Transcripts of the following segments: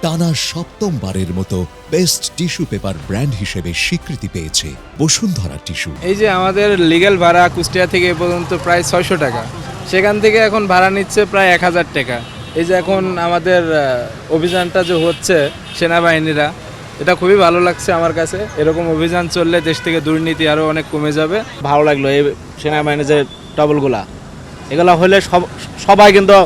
টানা সপ্তমবারের মতো best tissue paper brand হিসেবে স্বীকৃতি পেয়েছে বসুন্ধরা টিস্যু। এই যে আমাদের লিগ্যাল ভাড়া কুষ্টিয়া থেকে এ পর্যন্ত প্রায় 600 টাকা, সেখান থেকে এখন ভাড়া নিচ্ছে প্রায় 1000 টাকা। এই যে এখন আমাদের অভিযানটা যে হচ্ছে সেনাবাহিনীরা, এটা খুবই ভালো লাগছে আমার কাছে। এরকম অভিযান চললে দেশ থেকে দুর্নীতি আরও অনেক কমে যাবে। ভালো লাগলো এই সেনাবাহিনীর যে টবলগুলা, এগুলো হলে সবাই কিন্তু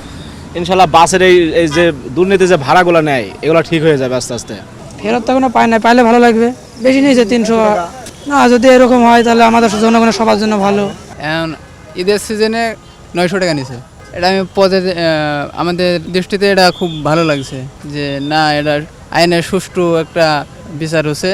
ইনশাল্লাহ বাসের এই যে দুর্নীতি যে ভাড়াগুলো নেয় এগুলো ঠিক হয়ে যাবে আস্তে আস্তে। ফেরত তো কোনো পায় না, পাইলে ভালো লাগবে। বেশি নিয়েছে 300 না, যদি এরকম হয় তাহলে আমাদের জনগণের সবার জন্য ভালো। এখন ঈদের সিজনে 900 টাকা নিছে। এটা আমি আমাদের দৃষ্টিতে এটা খুব ভালো লাগছে যে না, এটা আইনের সুষ্ঠু একটা বিচার হচ্ছে।